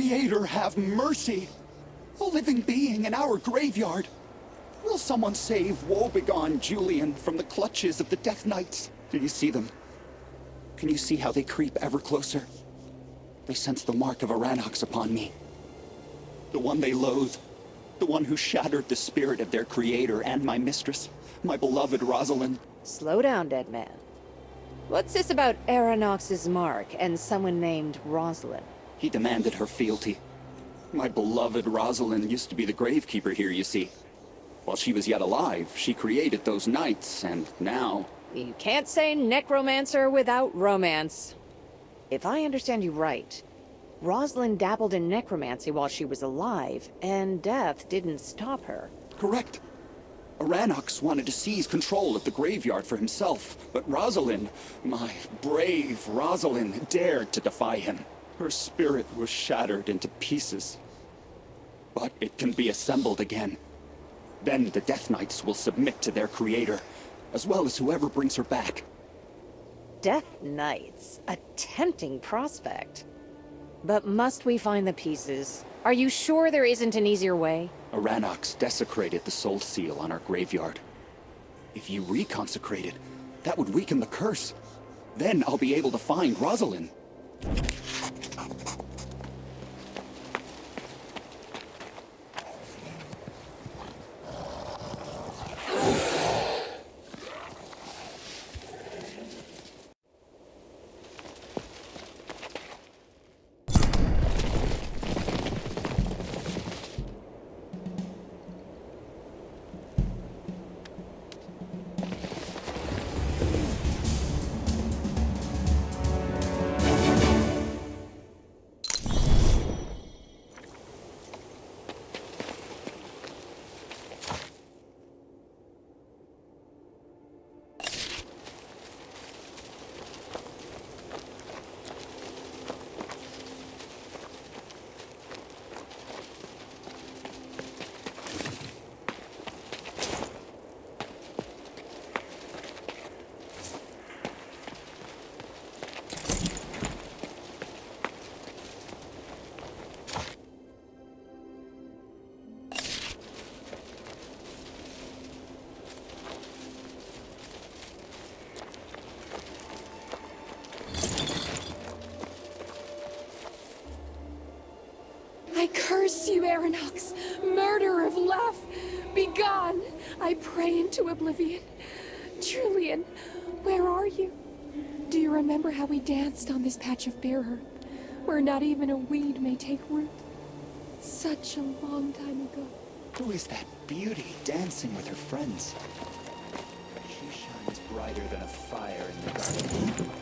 Creator, have mercy! A living being in our graveyard! Will someone save woebegone Julian from the clutches of the Death Knights? Do you see them? Can you see how they creep ever closer? They sense the mark of Aranox upon me. The one they loathe. The one who shattered the spirit of their creator and my mistress, my beloved Rosalind. Slow down, dead man. What's this about Aranox's mark and someone named Rosalind? He demanded her fealty. My beloved Rosalind used to be the gravekeeper here, you see. While she was yet alive, she created those knights, and now... You can't say necromancer without romance. If I understand you right, Rosalind dabbled in necromancy while she was alive, and death didn't stop her. Correct. Aranox wanted to seize control of the graveyard for himself, but Rosalind, my brave Rosalind, dared to defy him. Her spirit was shattered into pieces. But it can be assembled again. Then the Death Knights will submit to their creator, as well as whoever brings her back. Death Knights? A tempting prospect. But must we find the pieces? Are you sure there isn't an easier way? Aranox desecrated the Soul Seal on our graveyard. If you reconsecrate it, that would weaken the curse. Then I'll be able to find Rosalind. I curse you, Aranox, murderer of Lef! Begone! I pray into oblivion. Julian, where are you? Do you remember how we danced on this patch of bare earth, where not even a weed may take root? Such a long time ago. Who is that beauty dancing with her friends? She shines brighter than a fire in the dark.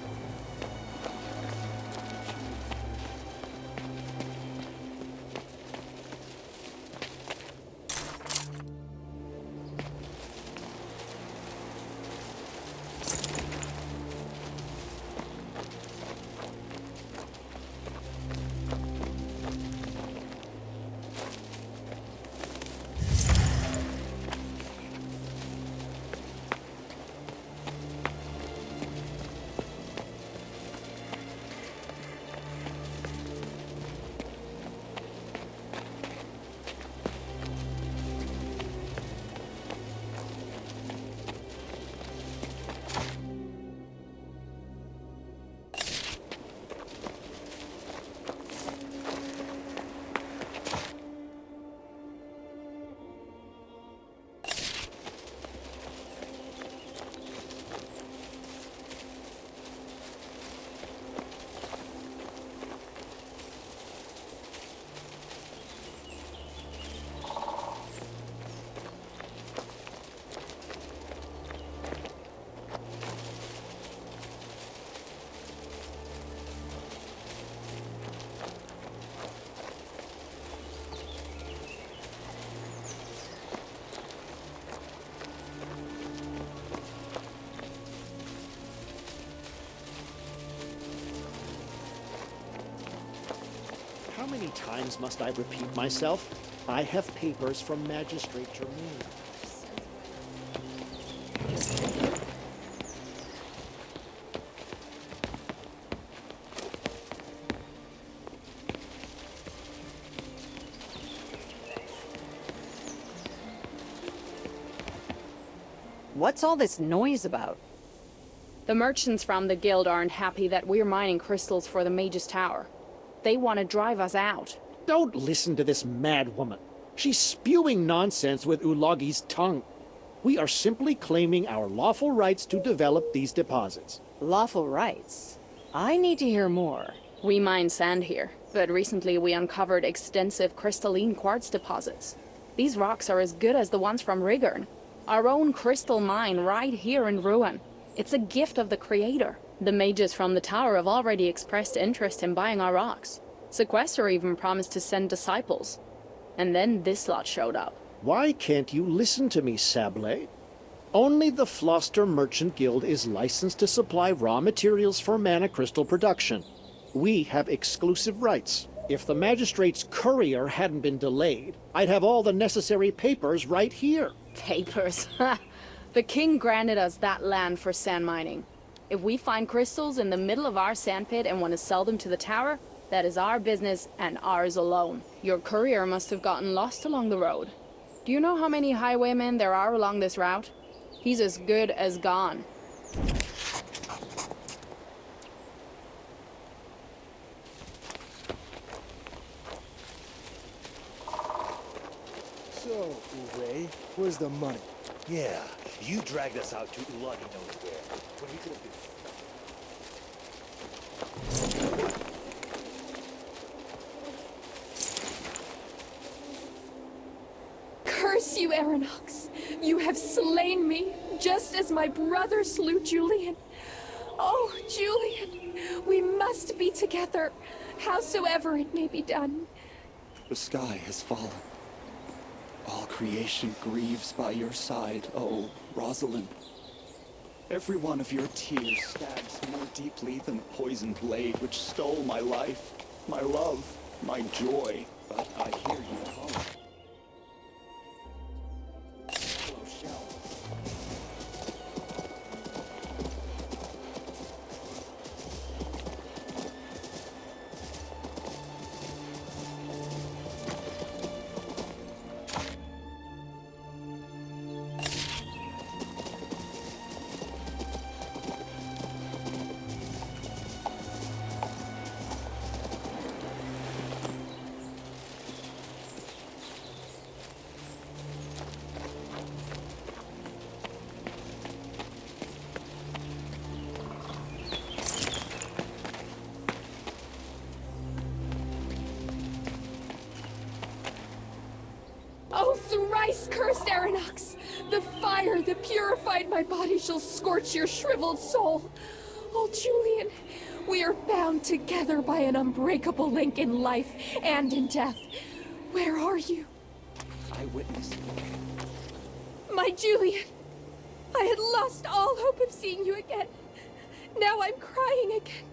How many times must I repeat myself? I have papers from Magistrate Germain. What's all this noise about? The merchants from the guild aren't happy that we're mining crystals for the Mage's Tower. They want to drive us out. Don't listen to this mad woman. She's spewing nonsense with Ulagi's tongue. We are simply claiming our lawful rights to develop these deposits. Lawful rights? I need to hear more. We mine sand here, but recently we uncovered extensive crystalline quartz deposits. These rocks are as good as the ones from Rigurn. Our own crystal mine right here in Ruin. It's a gift of the Creator. The mages from the tower have already expressed interest in buying our rocks. Sequester even promised to send disciples. And then this lot showed up. Why can't you listen to me, Sablé? Only the Floster Merchant Guild is licensed to supply raw materials for mana crystal production. We have exclusive rights. If the magistrate's courier hadn't been delayed, I'd have all the necessary papers right here. Papers. The king granted us that land for sand mining. If we find crystals in the middle of our sandpit and want to sell them to the tower, that is our business and ours alone. Your courier must have gotten lost along the road. Do you know how many highwaymen there are along this route? He's as good as gone. So, Uwe, where's the money? Yeah, you dragged us out to Ulagi knows where, when we could have been. Curse you, Aranox! You have slain me, just as my brother slew Julian. Oh, Julian, we must be together, howsoever it may be done. The sky has fallen. All creation grieves by your side, oh, Rosalind. Every one of your tears stabs more deeply than the poisoned blade which stole my life, my love, my joy. But I hear you calling. Hello, Shell. Oh, thrice cursed Aranox! The fire that purified my body shall scorch your shriveled soul. Oh, Julian, we are bound together by an unbreakable link in life and in death. Where are you? I witnessed. My Julian! I had lost all hope of seeing you again. Now I'm crying again.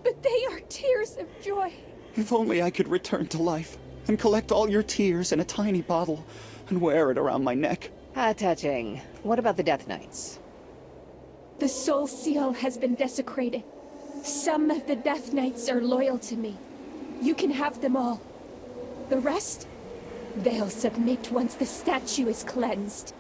But they are tears of joy. If only I could return to life and collect all your tears in a tiny bottle and wear it around my neck. How touching. What about the Death Knights? The Soul Seal has been desecrated. Some of the Death Knights are loyal to me. You can have them all. The rest, they'll submit once the statue is cleansed.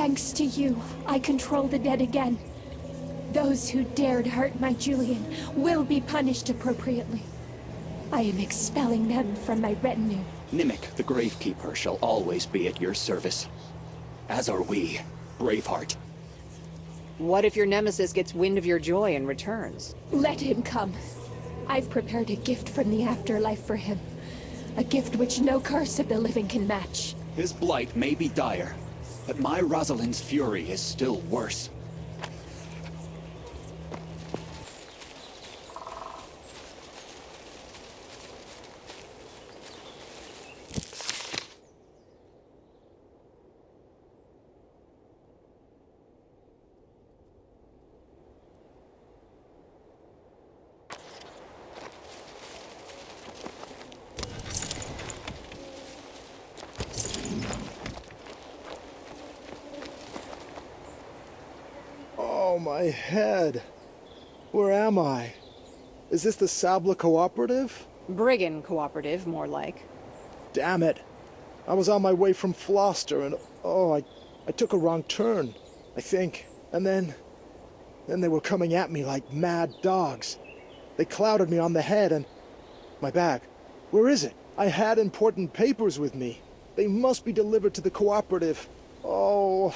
Thanks to you, I control the dead again. Those who dared hurt my Julian will be punished appropriately. I am expelling them from my retinue. Nimic, the Gravekeeper, shall always be at your service. As are we, Braveheart. What if your nemesis gets wind of your joy and returns? Let him come. I've prepared a gift from the afterlife for him. A gift which no curse of the living can match. His blight may be dire, but my Rosalind's fury is still worse. Oh, my head. Where am I? Is this the Sabla Cooperative? Brigand Cooperative, more like. Damn it. I was on my way from Floster and, I took a wrong turn, I think. And then they were coming at me like mad dogs. They clouded me on the head and... My bag. Where is it? I had important papers with me. They must be delivered to the Cooperative. Oh...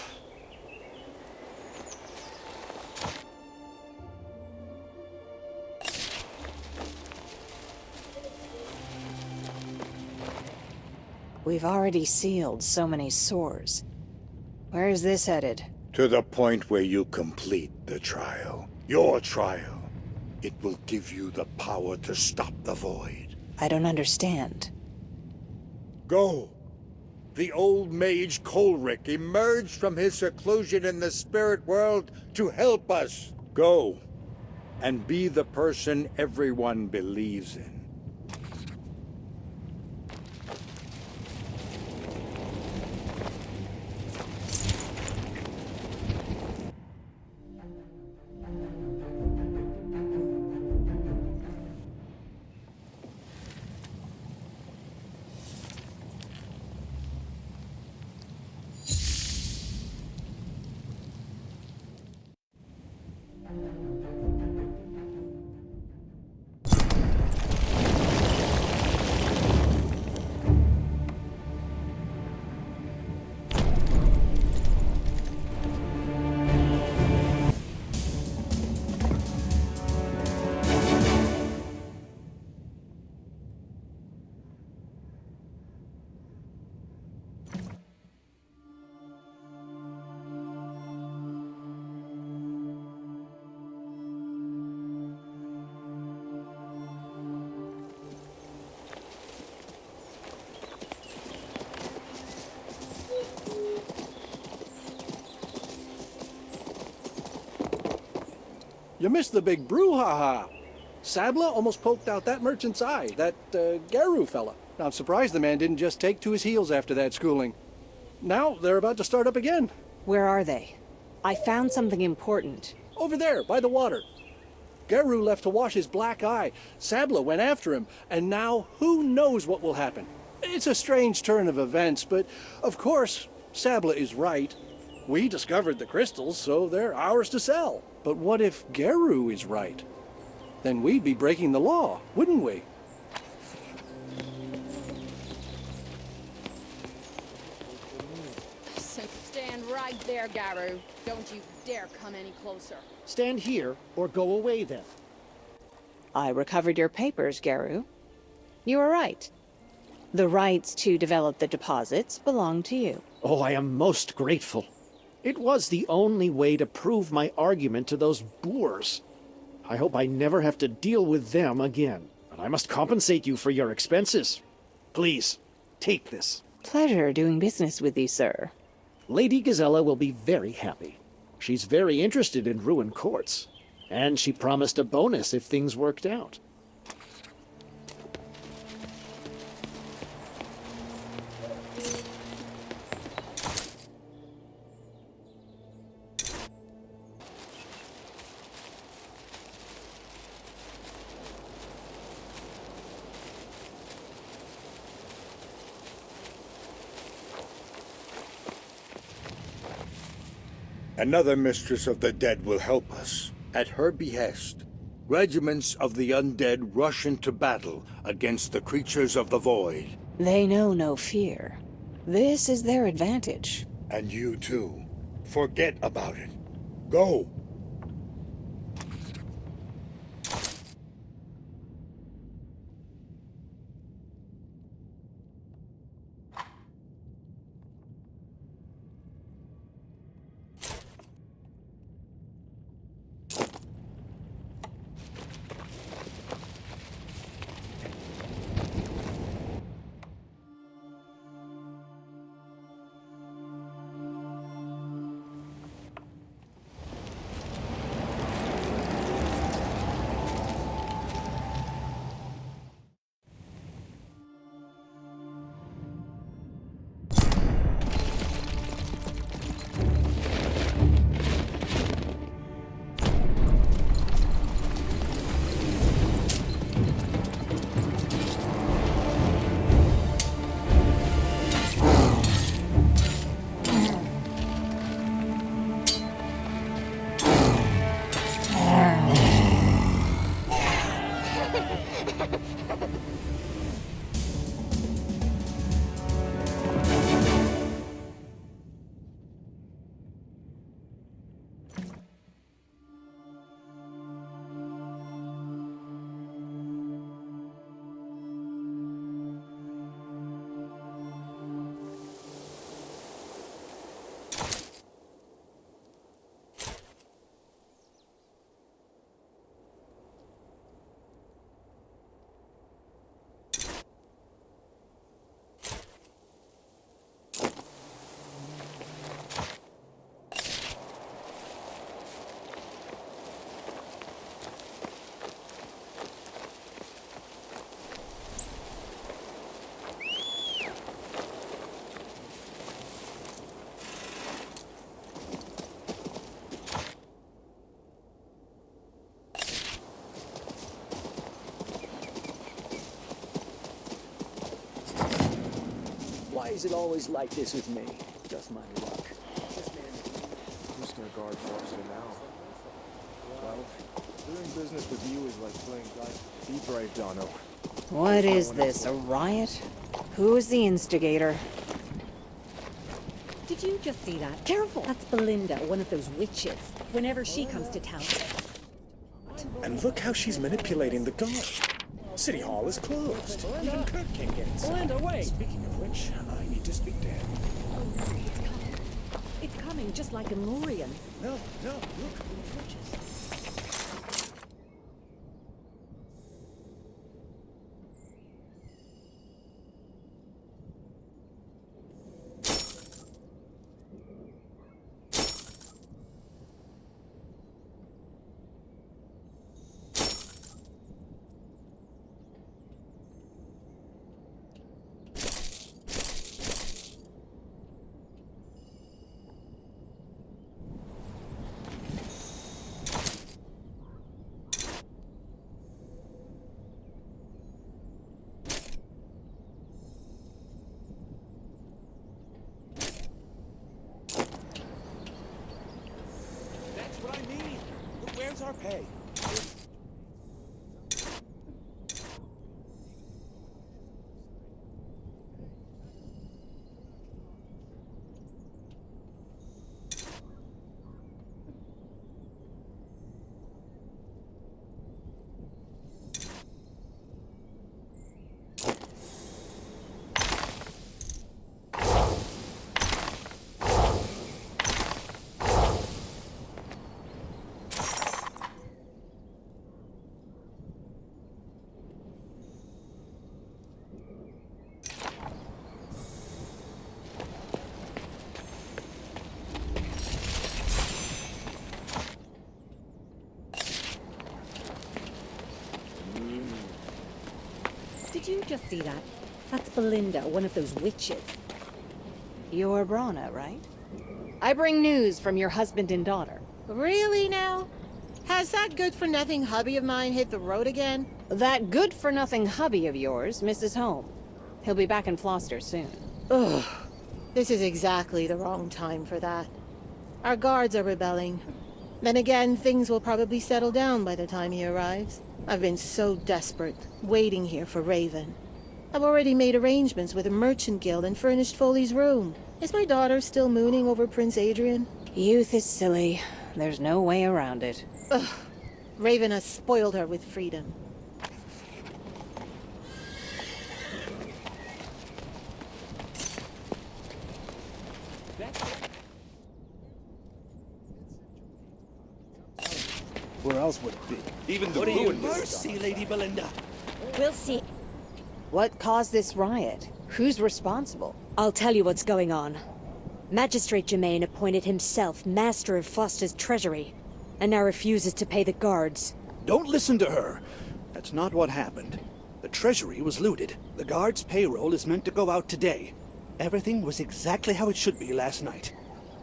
We've already sealed so many sores. Where is this headed? To the point where you complete the trial. Your trial. It will give you the power to stop the void. I don't understand. Go. The old mage Kolrik emerged from his seclusion in the spirit world to help us. Go. And be the person everyone believes in. You missed the big brouhaha. Sabla almost poked out that merchant's eye, that Garou fella. I'm surprised the man didn't just take to his heels after that schooling. Now they're about to start up again. Where are they? I found something important. Over there, by the water. Garou left to wash his black eye. Sabla went after him, and now who knows what will happen. It's a strange turn of events, but of course, Sabla is right. We discovered the crystals, so they're ours to sell. But what if Garou is right? Then we'd be breaking the law, wouldn't we? So stand right there, Garou. Don't you dare come any closer. Stand here or go away then. I recovered your papers, Garou. You were right. The rights to develop the deposits belong to you. Oh, I am most grateful. It was the only way to prove my argument to those boors. I hope I never have to deal with them again. But I must compensate you for your expenses. Please, take this. Pleasure doing business with you, sir. Lady Gazella will be very happy. She's very interested in ruined courts. And she promised a bonus if things worked out. Another mistress of the dead will help us. At her behest, regiments of the undead rush into battle against the creatures of the void. They know no fear. This is their advantage. And you too. Forget about it. Go! Why is it always like this with me? Just my luck. Who's gonna guard Foster now? Well, doing business with you is like playing dice. Be brave, Dono. What is this, a riot? Who is the instigator? Did you just see that? Careful! That's Belinda, one of those witches. Whenever she comes to town. And look how she's manipulating the guard. City Hall is closed. Even Kurt can't get inside. Belinda, wait! Speaking of which, I need to speak to him. Oh no, it's coming. It's coming, just like in Lorien. No, look. That's what I mean. Where's our pay? Did you just see that? That's Belinda, one of those witches. You're Brana, right? I bring news from your husband and daughter. Really now? Has that good-for-nothing hubby of mine hit the road again? That good-for-nothing hubby of yours misses home. He'll be back in Floster soon. Ugh. This is exactly the wrong time for that. Our guards are rebelling. Then again, things will probably settle down by the time he arrives. I've been so desperate, waiting here for Raven. I've already made arrangements with a merchant guild and furnished Foley's room. Is my daughter still mooning over Prince Adrian? Youth is silly. There's no way around it. Ugh. Raven has spoiled her with freedom. Where else would it be? Even the ruin mercy, Lady Belinda. We'll see. What caused this riot? Who's responsible? I'll tell you what's going on. Magistrate Germain appointed himself master of Foster's treasury, and now refuses to pay the guards. Don't listen to her. That's not what happened. The treasury was looted. The guards' payroll is meant to go out today. Everything was exactly how it should be last night.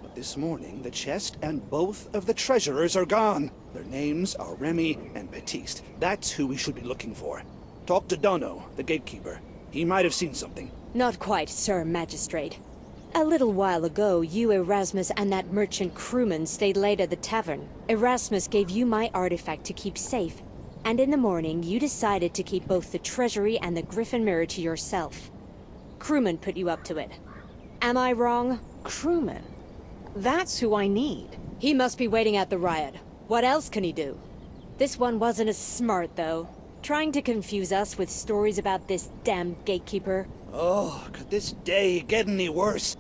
But this morning, the chest and both of the treasurers are gone. Their names are Remy and Baptiste. That's who we should be looking for. Talk to Dono, the gatekeeper. He might have seen something. Not quite, Sir Magistrate. A little while ago, you, Erasmus, and that merchant crewman stayed late at the tavern. Erasmus gave you my artifact to keep safe, and in the morning, you decided to keep both the treasury and the Griffin Mirror to yourself. Crewman put you up to it. Am I wrong? Crewman? That's who I need. He must be waiting at the riot. What else can he do? This one wasn't as smart, though. Trying to confuse us with stories about this damned gatekeeper. Oh, could this day get any worse?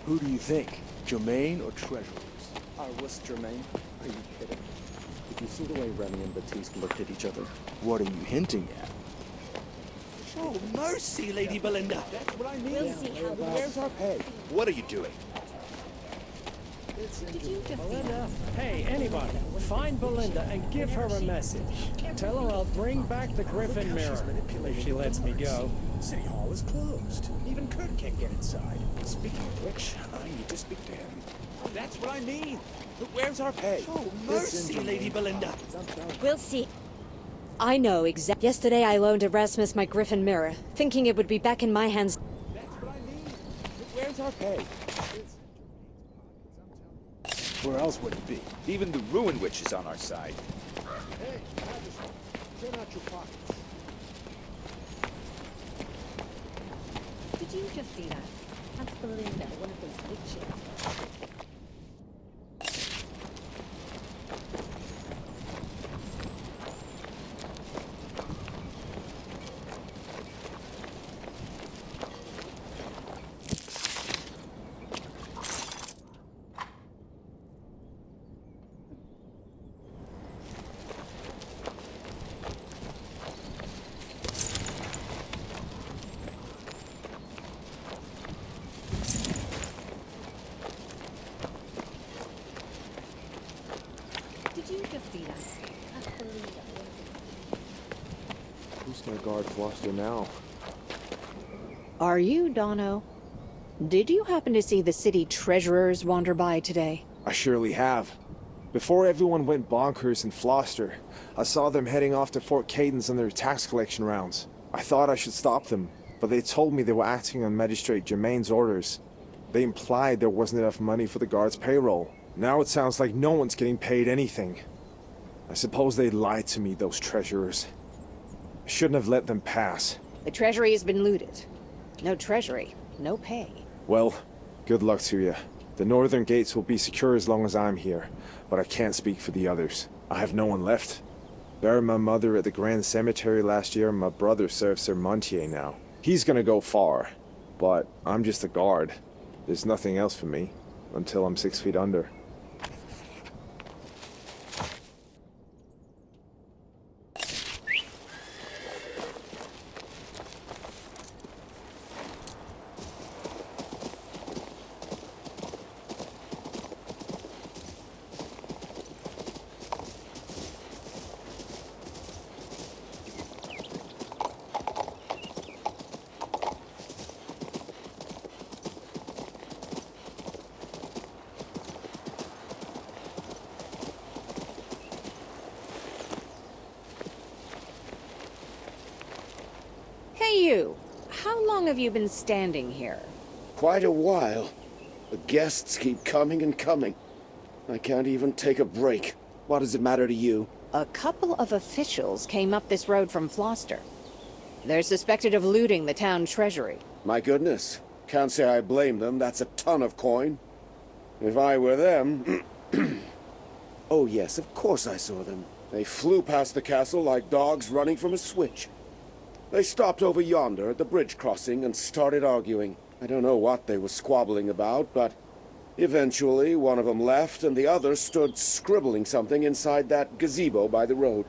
Who do you think? Germain or treasurers? I was Germain. Are you kidding? Did you see the way Remy and Baptiste looked at each other? What are you hinting at? Oh, mercy, Lady Belinda. That's what I mean. We'll see how Where's our pay? What are you doing? Did you just Belinda? Hey, anybody, find Belinda and give her a message. Tell her I'll bring back the Griffin Mirror, if she lets me go. City Hall is closed. Even Kurt can't get inside. Speaking of which, I need to speak to him. That's what I mean. Where's our Hey, Oh, mercy, Lady Belinda. We'll see. I know exactly. Yesterday I loaned Erasmus my Griffin Mirror, thinking it would be back in my hands. That's what I mean. Where's our pay? Where else would it be? Even the Ruin Witch is on our side. Hey, Magistrate, turn out your pockets. Did you just see that? That's Belinda, one of those witches. Did you just see that? That's Belinda. Who's gonna guard Foster now? Are you, Dono? Did you happen to see the city treasurers wander by today? I surely have. Before everyone went bonkers in Floster, I saw them heading off to Fort Cadence on their tax collection rounds. I thought I should stop them, but they told me they were acting on Magistrate Germain's orders. They implied there wasn't enough money for the guards' payroll. Now it sounds like no one's getting paid anything. I suppose they lied to me, those treasurers. I shouldn't have let them pass. The treasury has been looted. No treasury, no pay. Well, good luck to you. The northern gates will be secure as long as I'm here, but I can't speak for the others. I have no one left. Buried my mother at the Grand Cemetery last year, and my brother serves Sir Montier now. He's gonna go far, but I'm just a guard. There's nothing else for me, until I'm 6 feet under. Hey you, how long have you been standing here? Quite a while. The guests keep coming and coming. I can't even take a break. What does it matter to you? A couple of officials came up this road from Floster. They're suspected of looting the town treasury. My goodness. Can't say I blame them. That's a ton of coin. If I were them... Oh yes, of course I saw them. They flew past the castle like dogs running from a switch. They stopped over yonder at the bridge crossing and started arguing. I don't know what they were squabbling about, but eventually one of them left and the other stood scribbling something inside that gazebo by the road.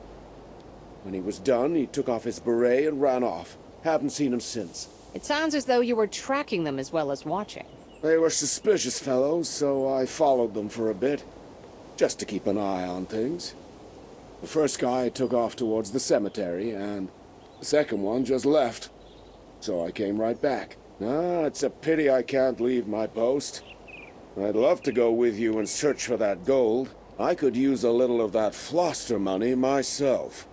When he was done, he took off his beret and ran off. Haven't seen him since. It sounds as though you were tracking them as well as watching. They were suspicious fellows, so I followed them for a bit, just to keep an eye on things. The first guy took off towards the cemetery, and the second one just left. So I came right back. It's a pity I can't leave my post. I'd love to go with you and search for that gold. I could use a little of that Floster money myself.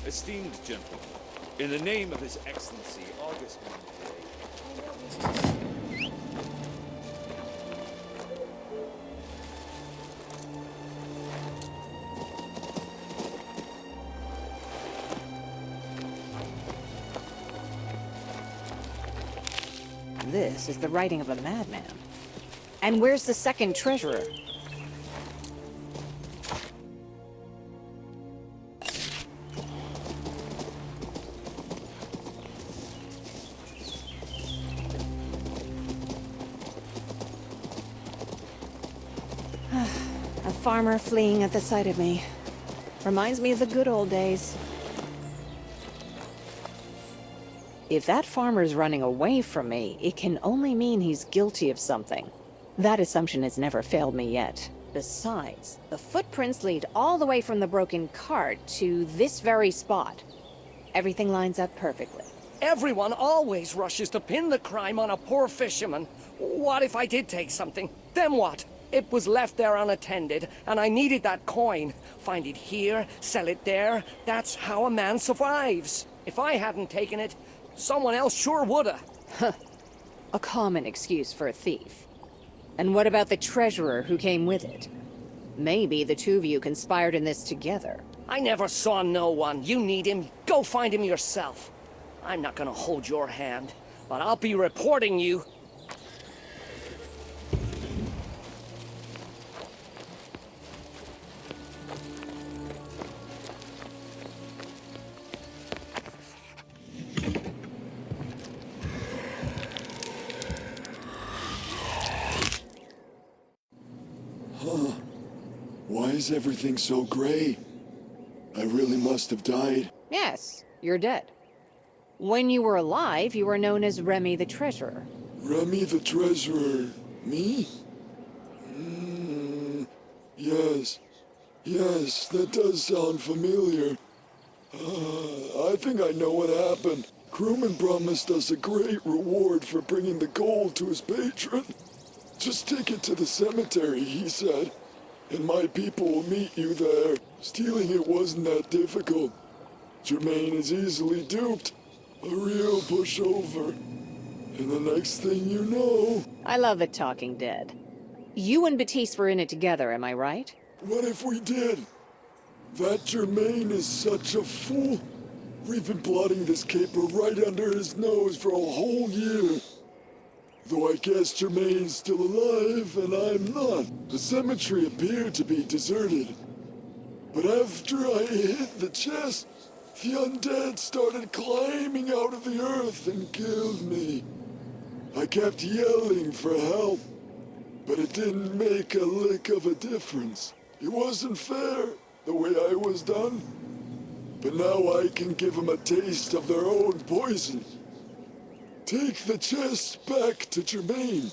Esteemed gentlemen, in the name of His Excellency, August Montgomery. This is the writing of a madman. And where's the second treasurer? A farmer fleeing at the sight of me. Reminds me of the good old days. If that farmer's running away from me, it can only mean he's guilty of something. That assumption has never failed me yet. Besides, the footprints lead all the way from the broken cart to this very spot. Everything lines up perfectly. Everyone always rushes to pin the crime on a poor fisherman. What if I did take something? Then what? It was left there unattended, and I needed that coin. Find it here, sell it there. That's how a man survives. If I hadn't taken it, someone else sure woulda. A common excuse for a thief. And what about the treasurer who came with it? Maybe the two of you conspired in this together. I never saw no one. You need him. Go find him yourself. I'm not gonna hold your hand, but I'll be reporting you. Why is everything so gray? I really must have died. Yes, you're dead. When you were alive, you were known as Remy the Treasurer. Remy the Treasurer? Me? Yes. Yes, that does sound familiar. I think I know what happened. Crewman promised us a great reward for bringing the gold to his patron. Just take it to the cemetery, he said, and my people will meet you there. Stealing it wasn't that difficult. Germain is easily duped. A real pushover. And the next thing you know... I love the Talking Dead. You and Batiste were in it together, am I right? What if we did? That Germain is such a fool. We've been plotting this caper right under his nose for a whole year. Though I guess Germain's still alive, and I'm not. The cemetery appeared to be deserted. But after I hit the chest, the undead started climbing out of the earth and killed me. I kept yelling for help, but it didn't make a lick of a difference. It wasn't fair, the way I was done. But now I can give them a taste of their own poison. Take the chest back to Germain.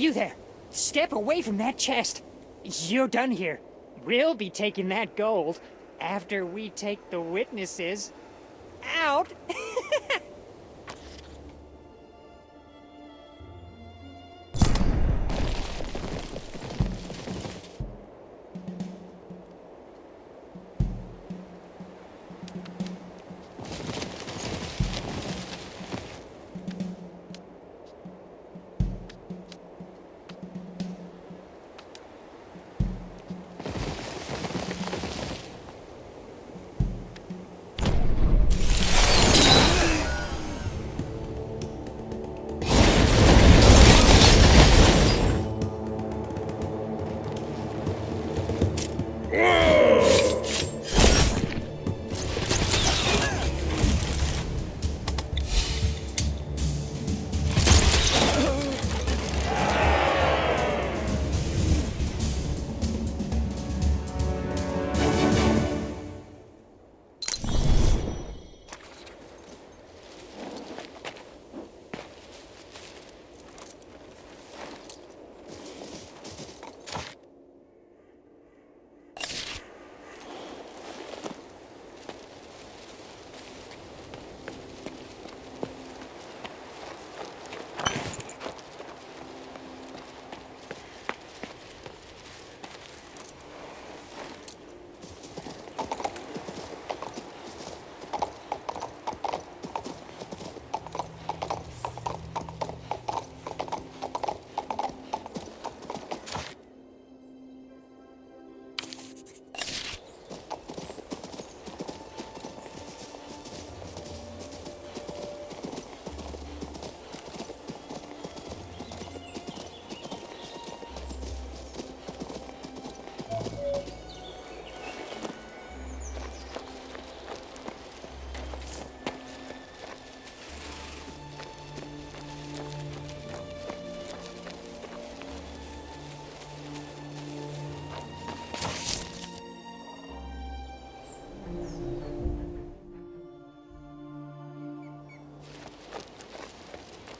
You there! Step away from that chest! You're done here. We'll be taking that gold after we take the witnesses out.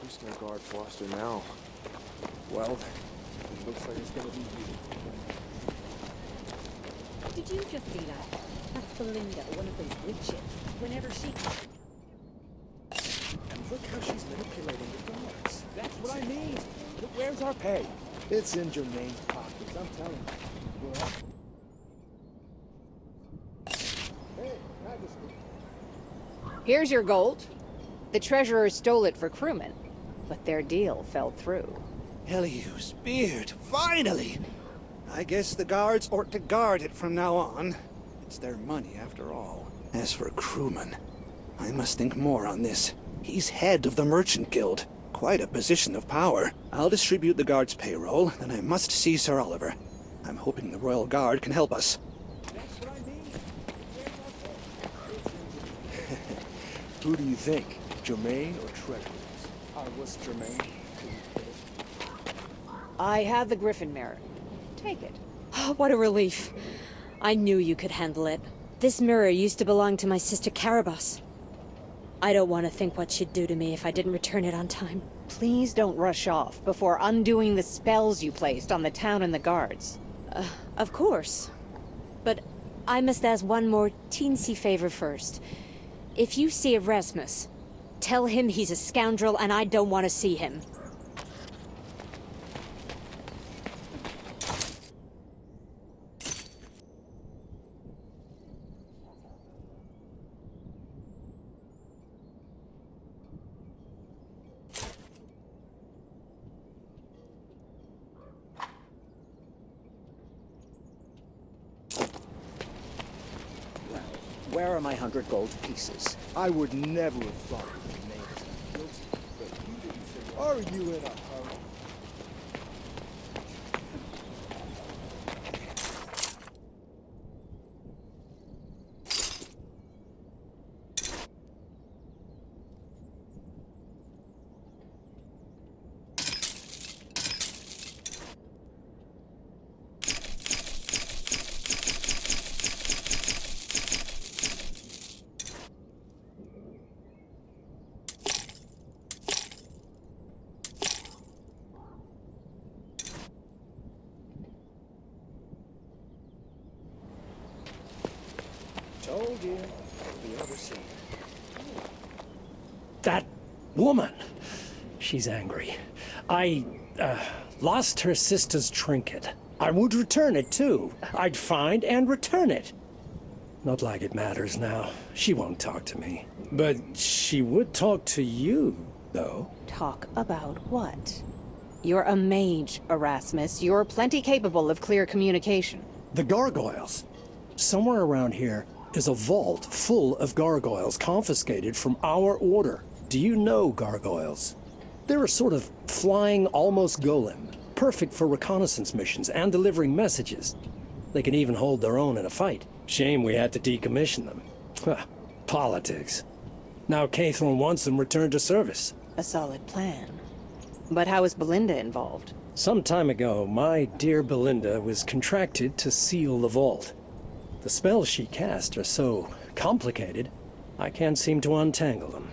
Who's gonna guard Foster now? Well, it looks like it's gonna be you. Did you just see that? That's Belinda, one of those witches. Whenever she... And look how she's manipulating the guards. That's what I mean. But where's our pay? It's in Jermaine's pockets, I'm telling you. Yeah. Hey, Majesty. Here's your gold. The treasurer stole it for crewmen, but their deal fell through. Eliu's beard, finally! I guess the guards ought to guard it from now on. It's their money, after all. As for crewmen, I must think more on this. He's head of the Merchant Guild. Quite a position of power. I'll distribute the guard's payroll, then I must see Sir Oliver. I'm hoping the Royal Guard can help us. Who do you think? Jermaine or Treasure? I was Jermaine. I have the Griffin mirror. Take it. What a relief. I knew you could handle it. This mirror used to belong to my sister Carabas. I don't want to think what she'd do to me if I didn't return it on time. Please don't rush off before undoing the spells you placed on the town and the guards. Of course. But I must ask one more teensy favor first. If you see Erasmus, tell him he's a scoundrel and I don't want to see him. Where are my 100 gold pieces? I would never have thought your name was that guilty, but you didn't think. Are you in a hurry? Told you. It'll be overseen. That woman. She's angry. I lost her sister's trinket. I would return it too. I'd find and return it. Not like it matters now. She won't talk to me. But she would talk to you, though. Talk about what? You're a mage, Erasmus. You're plenty capable of clear communication. The gargoyles. Somewhere around here is a vault full of gargoyles confiscated from our order. Do you know gargoyles? They're a sort of flying almost golem, perfect for reconnaissance missions and delivering messages. They can even hold their own in a fight. Shame we had to decommission them. Politics. Now Caithorn wants them returned to service. A solid plan. But how is Belinda involved? Some time ago, my dear Belinda was contracted to seal the vault. The spells she cast are so complicated, I can't seem to untangle them.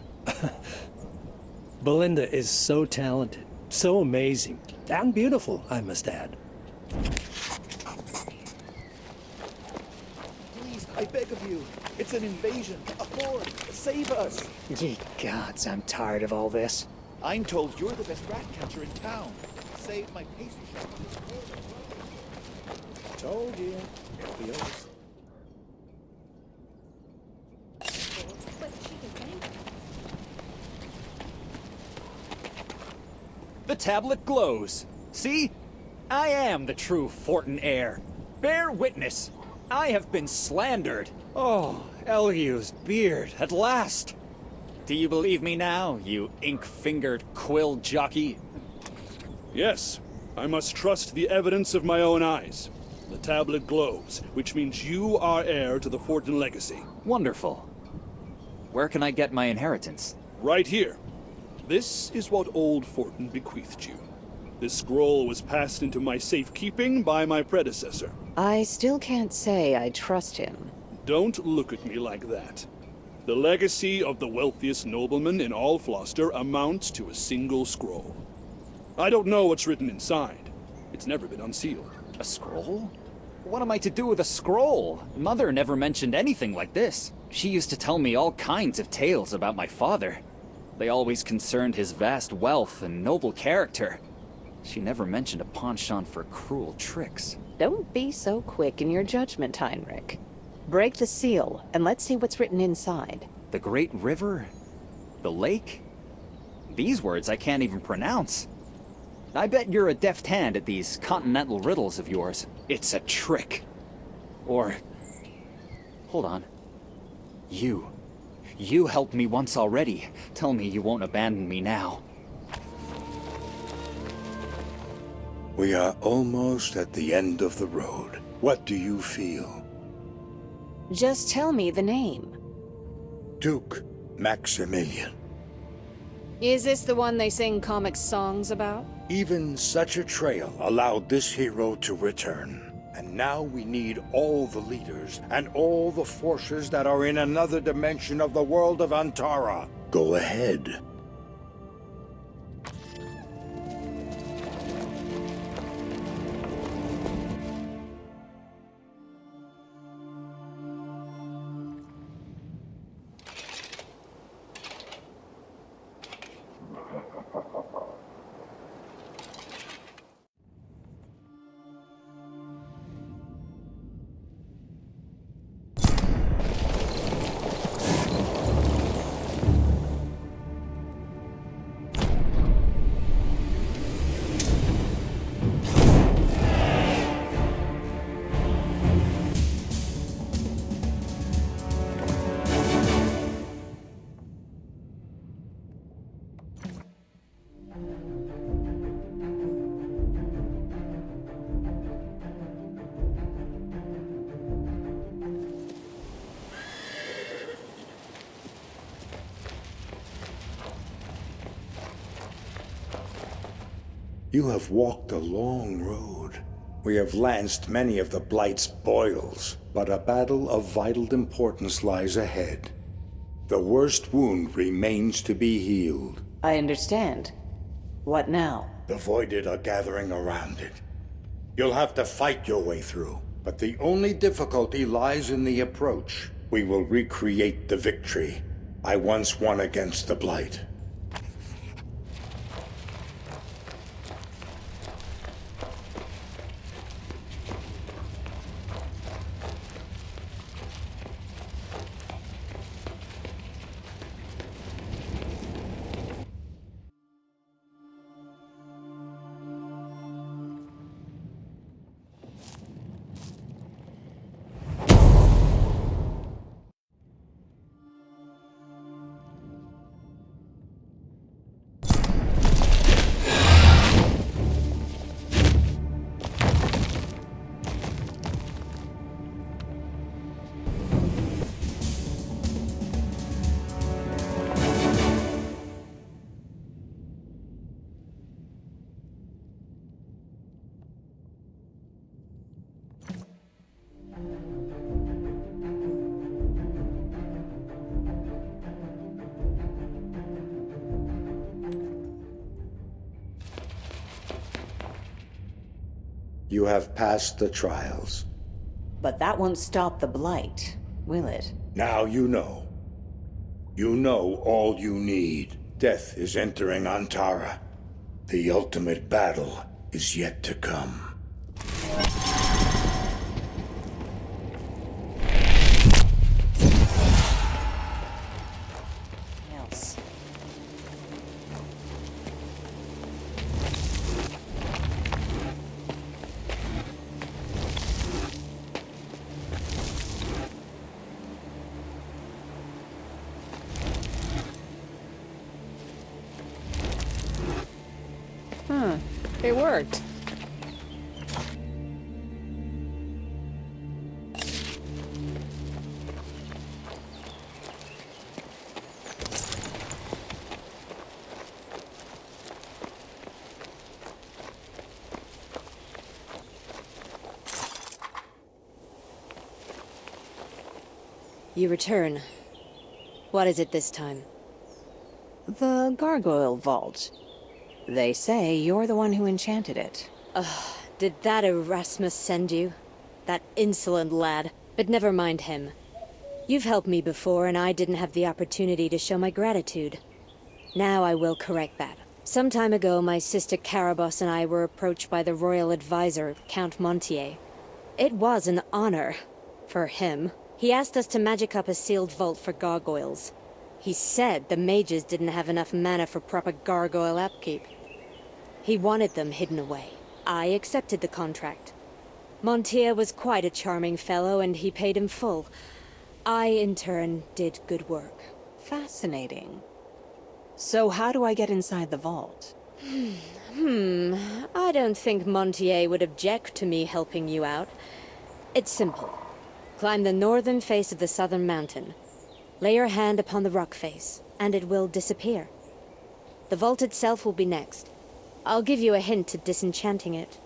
Belinda is so talented, so amazing, and beautiful, I must add. Please, I beg of you. It's an invasion. A horde. Save us. Ye gods, I'm tired of all this. I'm told you're the best rat catcher in town. Save my pastry shop. Told you. It'll be over. The tablet glows. See? I am the true Fortin heir. Bear witness. I have been slandered. Oh, Eliu's beard, at last. Do you believe me now, you ink-fingered quill jockey? Yes, I must trust the evidence of my own eyes. The tablet glows, which means you are heir to the Fortin legacy. Wonderful. Where can I get my inheritance? Right here. This is what old Fortin bequeathed you. This scroll was passed into my safekeeping by my predecessor. I still can't say I trust him. Don't look at me like that. The legacy of the wealthiest nobleman in all Floster amounts to a single scroll. I don't know what's written inside. It's never been unsealed. A scroll? What am I to do with a scroll? Mother never mentioned anything like this. She used to tell me all kinds of tales about my father. They always concerned his vast wealth and noble character. She never mentioned a penchant for cruel tricks. Don't be so quick in your judgment, Heinrich. Break the seal, and let's see what's written inside. The Great River? The lake? These words I can't even pronounce. I bet you're a deft hand at these continental riddles of yours. It's a trick. Or... hold on. You helped me once already. Tell me you won't abandon me now. We are almost at the end of the road. What do you feel? Just tell me the name. Duke Maximilian. Is this the one they sing comic songs about? Even such a trail allowed this hero to return. And now we need all the leaders and all the forces that are in another dimension of the world of Antara. Go ahead. You have walked a long road. We have lanced many of the Blight's boils, but a battle of vital importance lies ahead. The worst wound remains to be healed. I understand. What now? The Voided are gathering around it. You'll have to fight your way through, but the only difficulty lies in the approach. We will recreate the victory I once won against the Blight. You have passed the trials. But that won't stop the Blight, will it? Now you know. You know all you need. Death is entering Antara. The ultimate battle is yet to come. Else. It worked. You return. What is it this time? The Gargoyle Vault. They say you're the one who enchanted it. Did that Erasmus send you? That insolent lad. But never mind him. You've helped me before, and I didn't have the opportunity to show my gratitude. Now I will correct that. Some time ago, my sister Caraboss and I were approached by the royal advisor, Count Montier. It was an honor. For him. He asked us to magic up a sealed vault for gargoyles. He said the mages didn't have enough mana for proper gargoyle upkeep. He wanted them hidden away. I accepted the contract. Montier was quite a charming fellow, and he paid him full. I, in turn, did good work. Fascinating. So how do I get inside the vault? I don't think Montier would object to me helping you out. It's simple. Climb the northern face of the southern mountain. Lay your hand upon the rock face, and it will disappear. The vault itself will be next. I'll give you a hint to disenchanting it.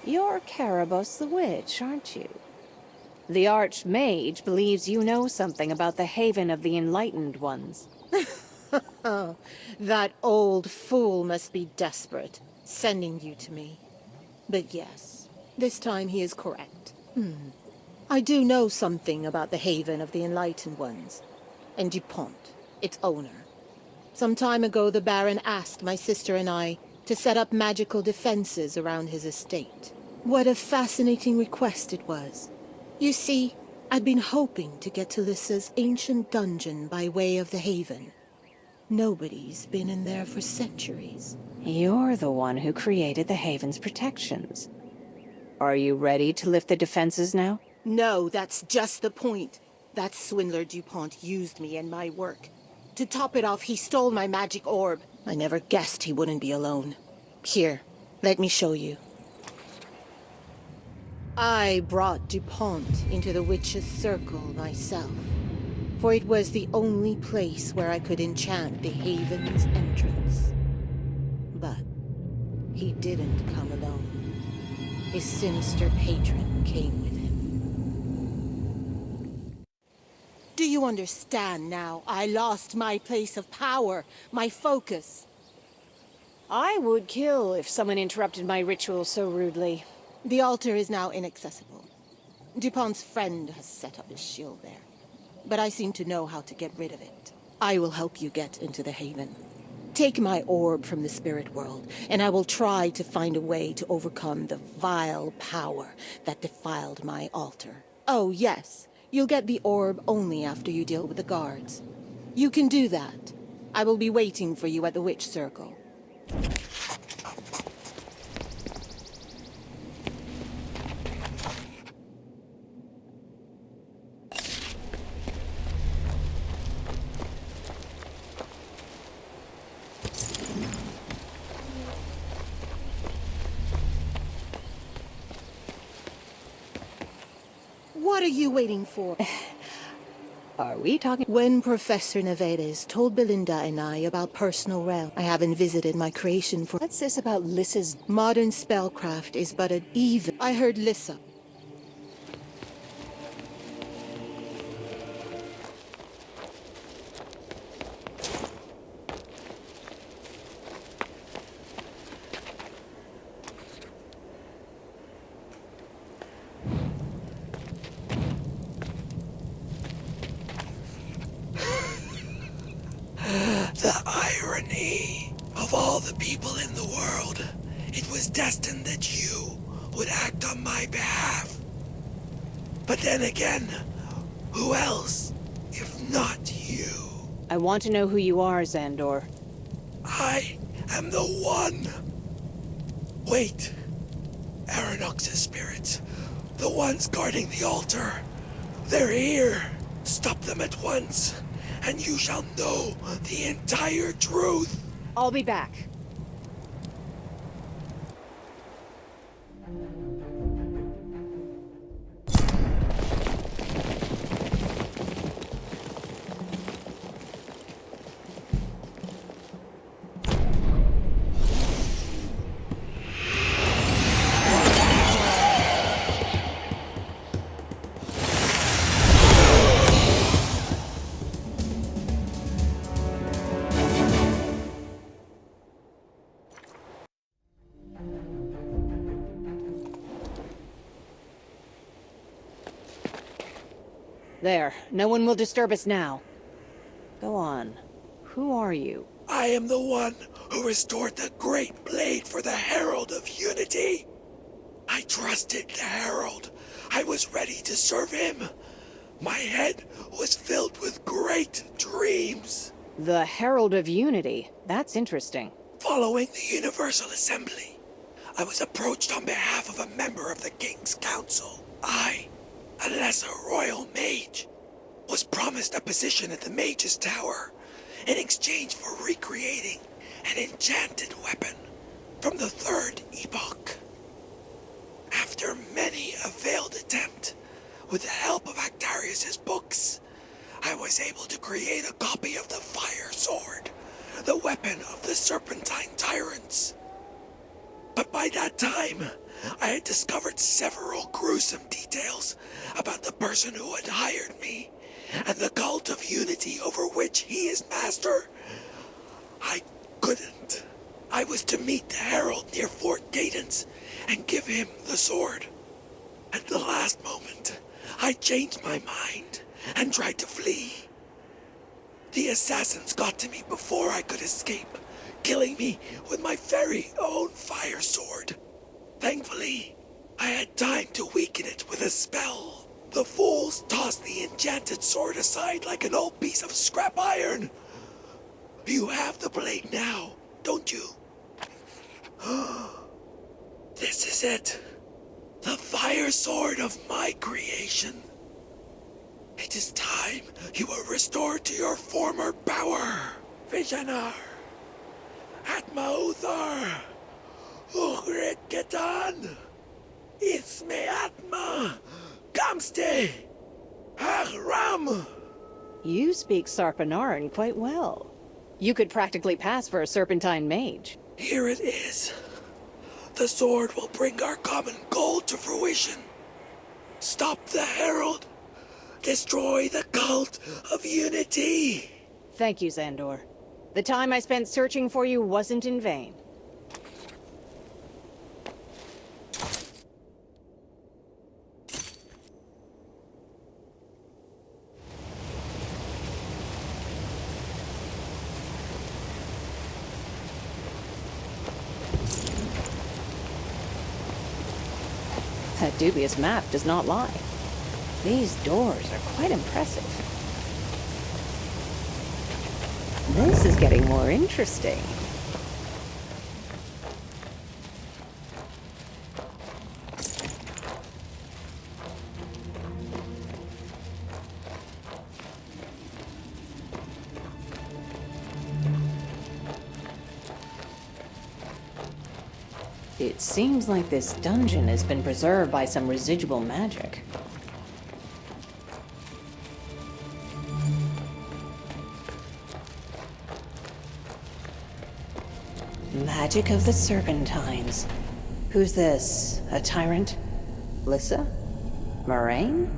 You're Caraboss the Witch, aren't you? The Archmage believes you know something about the Haven of the Enlightened Ones. That old fool must be desperate, sending you to me. But yes, this time he is correct. I do know something about the Haven of the Enlightened Ones, and DuPont, its owner. Some time ago, the Baron asked my sister and I to set up magical defenses around his estate. What a fascinating request it was. You see, I'd been hoping to get to Lissa's ancient dungeon by way of the Haven. Nobody's been in there for centuries. You're the one who created the Haven's protections. Are you ready to lift the defenses now? No, that's just the point. That swindler DuPont used me in my work. To top it off, he stole my magic orb. I never guessed he wouldn't be alone. Here, Let me show you. I brought DuPont into the Witch's Circle myself, for it was the only place where I could enchant the Haven's entrance. But he didn't come alone. His sinister patron came with him. Do you understand now? I lost my place of power, my focus. I would kill if someone interrupted my ritual so rudely. The altar is now inaccessible. DuPont's friend has set up his shield there. But I seem to know how to get rid of it. I will help you get into the Haven. Take my orb from the spirit world, and I will try to find a way to overcome the vile power that defiled my altar. Oh, yes. You'll get the orb only after you deal with the guards. You can do that. I will be waiting for you at the Witch Circle. What are you waiting for? Are we talking? When Professor Nevedes told Belinda and I about Personal Realm, I haven't visited my creation for... What's this about Lissa's... Modern spellcraft is but an even... I heard Lissa. The irony of all the people in the world. It was destined that you would act on my behalf. But then again, who else if not you? I want to know who you are, Xandor. I am the one. Wait. Aranox's spirits, the ones guarding the altar. They're here. Stop them at once, and you shall know the entire truth. I'll be back. There. No one will disturb us now. Go on. Who are you? I am the one who restored the Great Blade for the Herald of Unity. I trusted the Herald. I was ready to serve him. My head was filled with great dreams. The Herald of Unity. That's interesting. Following the Universal Assembly, I was approached on behalf of a member of the King's Council. I, a lesser royal mage, was promised a position at the Mage's Tower in exchange for recreating an enchanted weapon from the Third Epoch. After many a failed attempt, with the help of Actarius's books, I was able to create a copy of the Fire Sword, the weapon of the Serpentine Tyrants. But by that time, I had discovered several gruesome details about the person who had hired me and the cult of unity over which he is master. I couldn't. I was to meet the Herald near Fort Cadence and give him the sword. At the last moment, I changed my mind and tried to flee. The assassins got to me before I could escape, killing me with my very own fire sword. Thankfully, I had time to weaken it with a spell. The fools tossed the enchanted sword aside like an old piece of scrap iron. You have the blade now, don't you? This is it. The fire sword of my creation. It is time you were restored to your former power. Visionar. Atma Uthar. Ugre. Ketan! Isme Atma! Kamste! Ahram! You speak Sarpanaran quite well. You could practically pass for a Serpentine mage. Here it is. The sword will bring our common goal to fruition. Stop the Herald. Destroy the cult of unity. Thank you, Xandor. The time I spent searching for you wasn't in vain. That dubious map does not lie. These doors are quite impressive. This is getting more interesting. It seems like this dungeon has been preserved by some residual magic. Magic of the Serpentines. Who's this? A tyrant? Lissa? Moraine?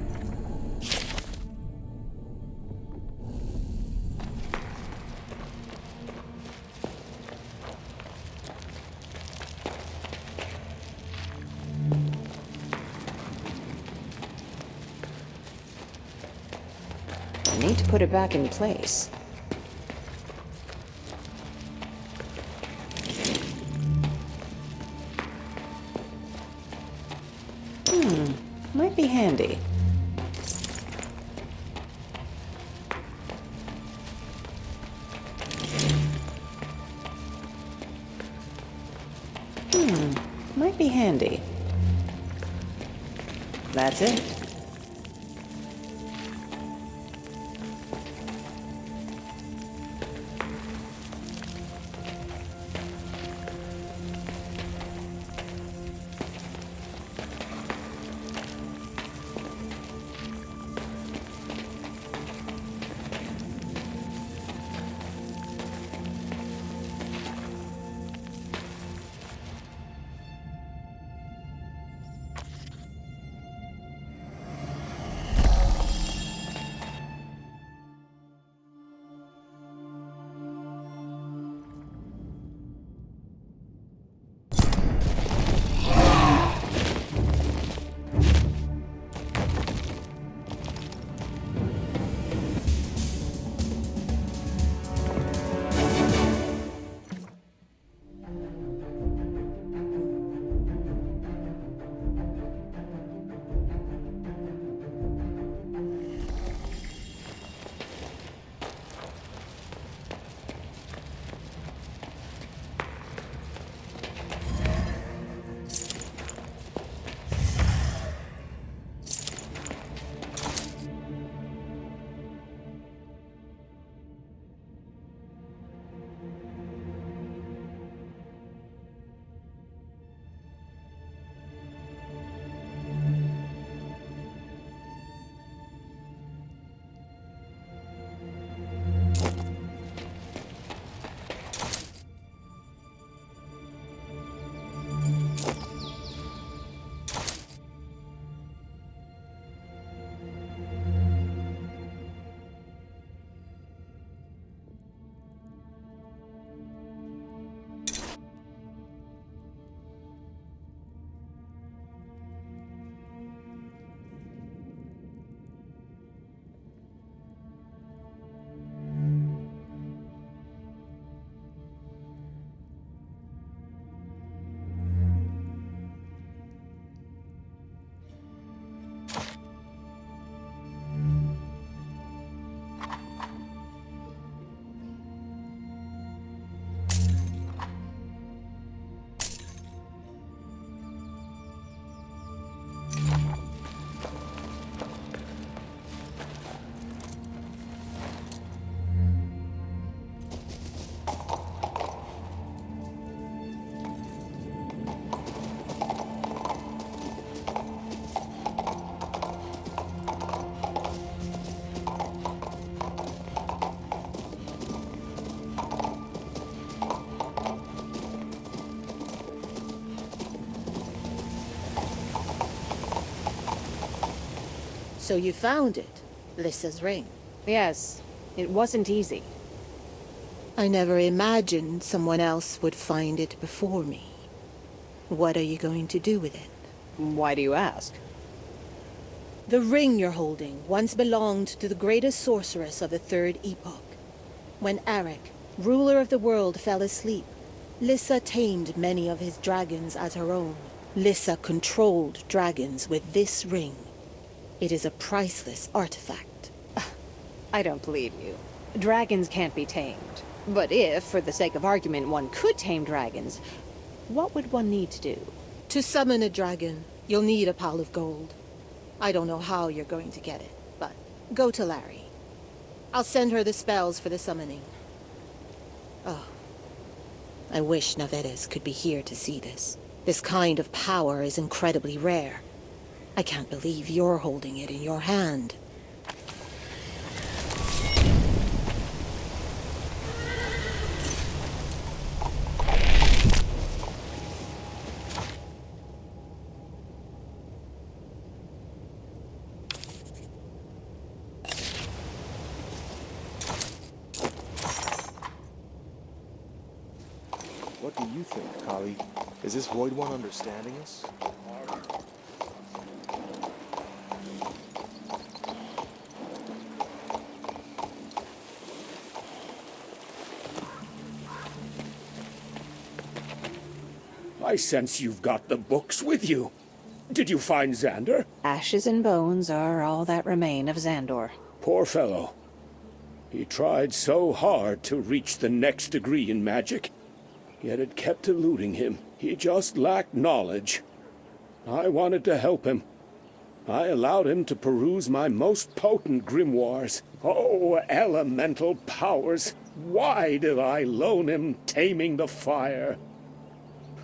I need to put it back in place. Might be handy. Might be handy. That's it. So you found it, Lissa's ring. Yes, it wasn't easy. I never imagined someone else would find it before me. What are you going to do with it? Why do you ask? The ring you're holding once belonged to the greatest sorceress of the Third Epoch. When Arik, ruler of the world, fell asleep, Lissa tamed many of his dragons as her own. Lissa controlled dragons with this ring. It is a priceless artifact. I don't believe you. Dragons can't be tamed. But if, for the sake of argument, one could tame dragons, what would one need to do? To summon a dragon, you'll need a pile of gold. I don't know how you're going to get it, but go to Larry. I'll send her the spells for the summoning. Oh, I wish Navedes could be here to see this. This kind of power is incredibly rare. I can't believe you're holding it in your hand. What do you think, Kali? Is this Void One understanding us? I sense you've got the books with you. Did you find Xander? Ashes and bones are all that remain of Xandor. Poor fellow. He tried so hard to reach the next degree in magic, yet it kept eluding him. He just lacked knowledge. I wanted to help him. I allowed him to peruse my most potent grimoires. Oh, elemental powers! Why did I loan him Taming the Fire?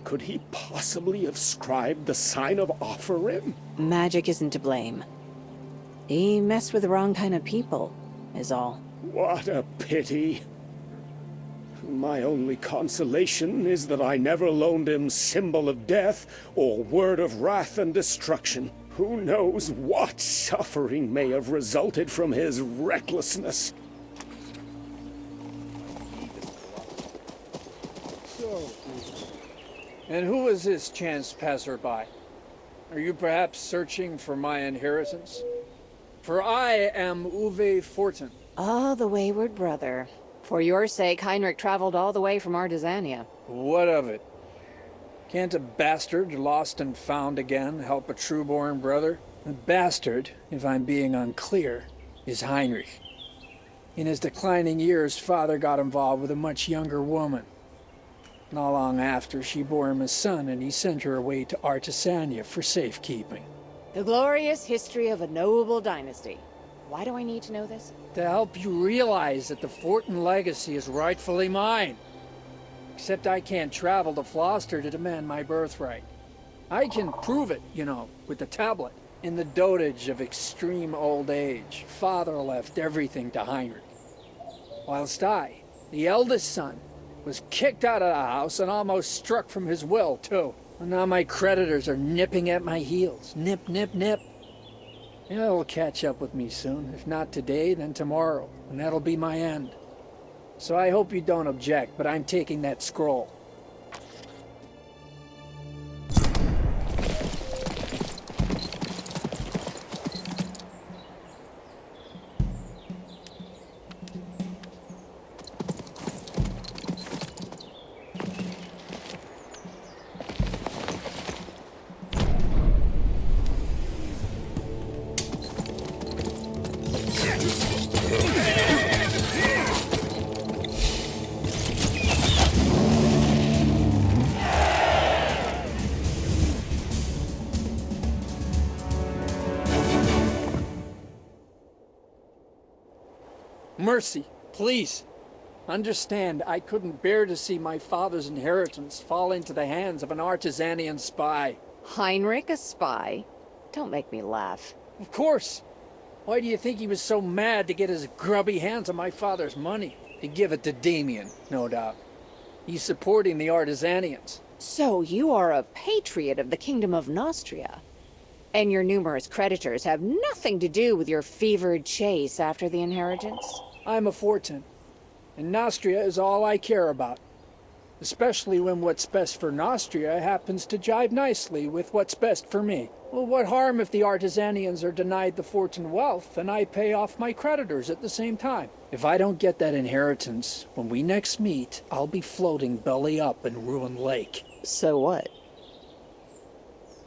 Could he possibly have scribed the sign of Offerim? Magic isn't to blame. He messed with the wrong kind of people, is all. What a pity. My only consolation is that I never loaned him Symbol of Death or Word of Wrath and Destruction. Who knows what suffering may have resulted from his recklessness. And who is this chance passerby? Are you perhaps searching for my inheritance? For I am Uwe Fortin. Ah, the wayward brother. For your sake, Heinrich traveled all the way from Artesania. What of it? Can't a bastard lost and found again help a true-born brother? The bastard, if I'm being unclear, is Heinrich. In his declining years, father got involved with a much younger woman. Not long after, she bore him a son, and he sent her away to Artesania for safekeeping. The glorious history of a noble dynasty. Why do I need to know this? To help you realize that the Fortin legacy is rightfully mine. Except I can't travel to Floster to demand my birthright. I can prove it, you know, with the tablet. In the dotage of extreme old age, father left everything to Heinrich. Whilst I, the eldest son, was kicked out of the house and almost struck from his will, too. And now my creditors are nipping at my heels. Nip, nip, nip. It'll catch up with me soon. If not today, then tomorrow. And that'll be my end. So I hope you don't object, but I'm taking that scroll. Mercy, please. Understand, I couldn't bear to see my father's inheritance fall into the hands of an Artesanian spy. Heinrich, a spy? Don't make me laugh. Of course. Why do you think he was so mad to get his grubby hands on my father's money? To give it to Damien, no doubt. He's supporting the Artesanians. So you are a patriot of the Kingdom of Nostria. And your numerous creditors have nothing to do with your fevered chase after the inheritance? I'm a Fortin, and Nostria is all I care about. Especially when what's best for Nostria happens to jive nicely with what's best for me. Well, what harm if the Artisanians are denied the Fortin wealth and I pay off my creditors at the same time? If I don't get that inheritance, when we next meet, I'll be floating belly up in Ruin Lake. So what?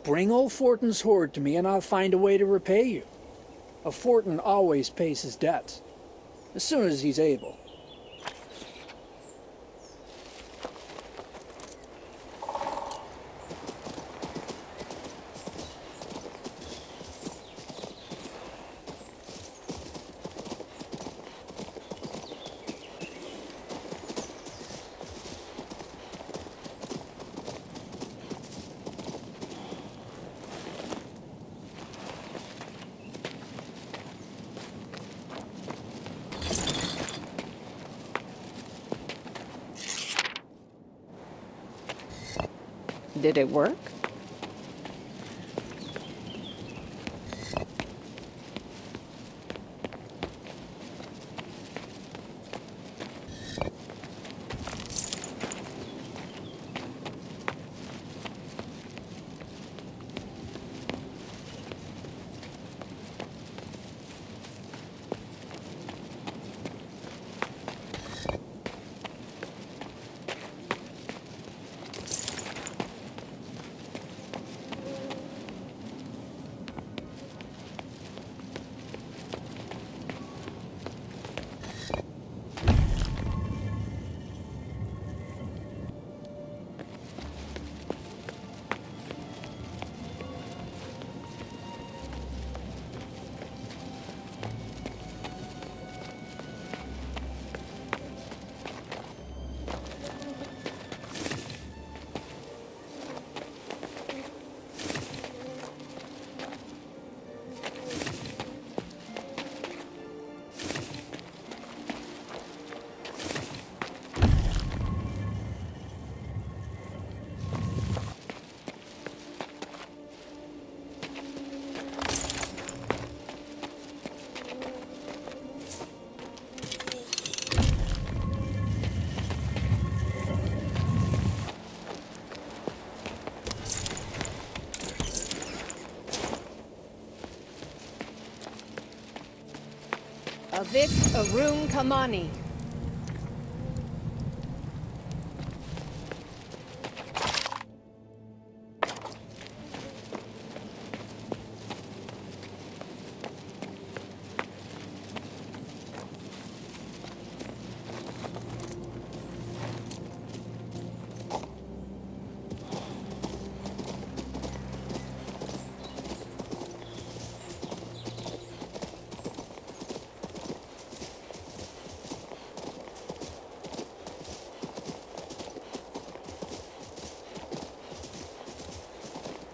Bring old Fortin's hoard to me and I'll find a way to repay you. A Fortin always pays his debts, as soon as he's able. Did it work? Avik Arun Kamani.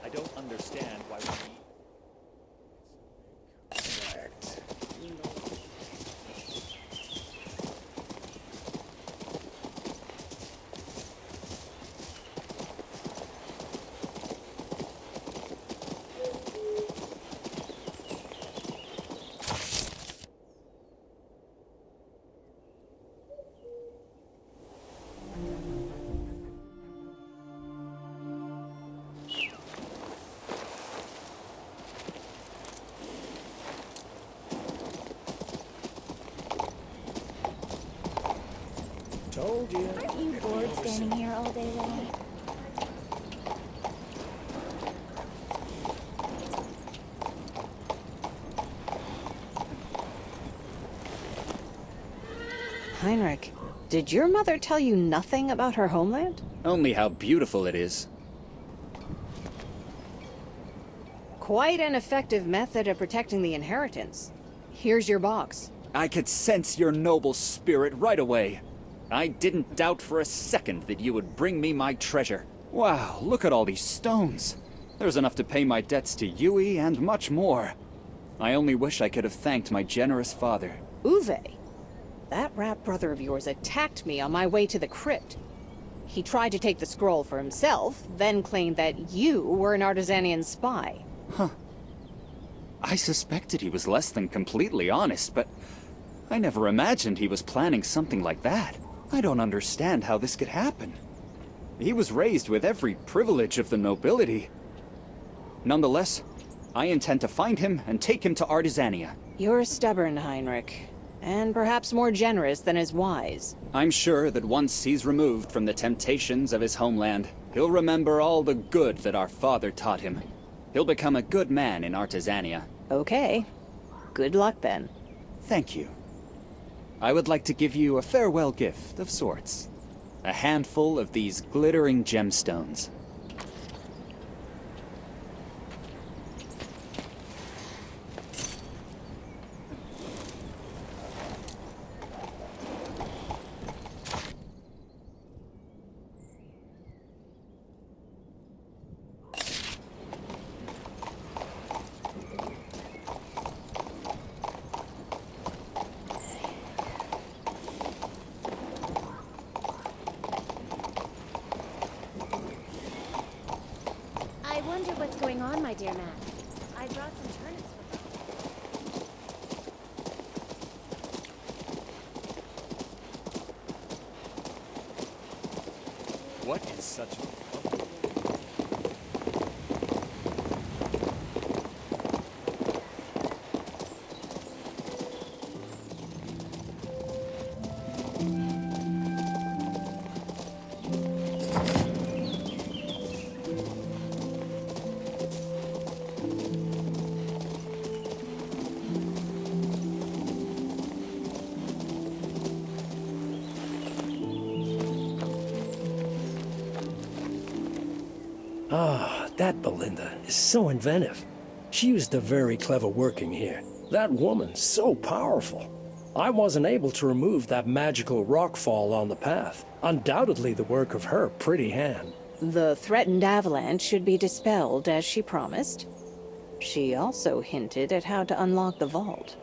I don't understand why we need... Told you. Aren't you bored standing here all day long? Heinrich, did your mother tell you nothing about her homeland? Only how beautiful it is. Quite an effective method of protecting the inheritance. Here's your box. I could sense your noble spirit right away. I didn't doubt for a second that you would bring me my treasure. Wow, look at all these stones. There's enough to pay my debts to Yui and much more. I only wish I could have thanked my generous father. Uwe, that rat brother of yours attacked me on my way to the crypt. He tried to take the scroll for himself, then claimed that you were an Artisanian spy. Huh. I suspected he was less than completely honest, but I never imagined he was planning something like that. I don't understand how this could happen. He was raised with every privilege of the nobility. Nonetheless, I intend to find him and take him to Artisania. You're stubborn, Heinrich, and perhaps more generous than is wise. I'm sure that once he's removed from the temptations of his homeland, he'll remember all the good that our father taught him. He'll become a good man in Artisania. Okay. Good luck then. Thank you. I would like to give you a farewell gift of sorts. A handful of these glittering gemstones. I wonder what's going on, my dear man. I brought some turnips with me. What is such a... Ah, that Belinda is so inventive. She used a very clever working here. That woman's so powerful. I wasn't able to remove that magical rockfall on the path. Undoubtedly the work of her pretty hand. The threatened avalanche should be dispelled as she promised. She also hinted at how to unlock the vault.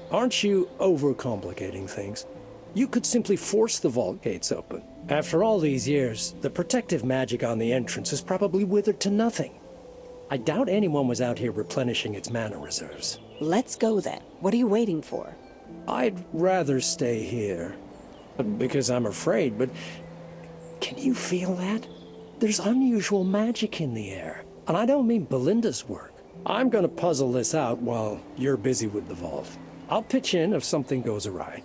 Aren't you overcomplicating things? You could simply force the vault gates open. After all these years, the protective magic on the entrance has probably withered to nothing. I doubt anyone was out here replenishing its mana reserves. Let's go then. What are you waiting for? I'd rather stay here. Because I'm afraid, but... Can you feel that? There's unusual magic in the air. And I don't mean Belinda's work. I'm gonna puzzle this out while you're busy with the vault. I'll pitch in if something goes awry.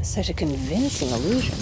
Such a convincing illusion.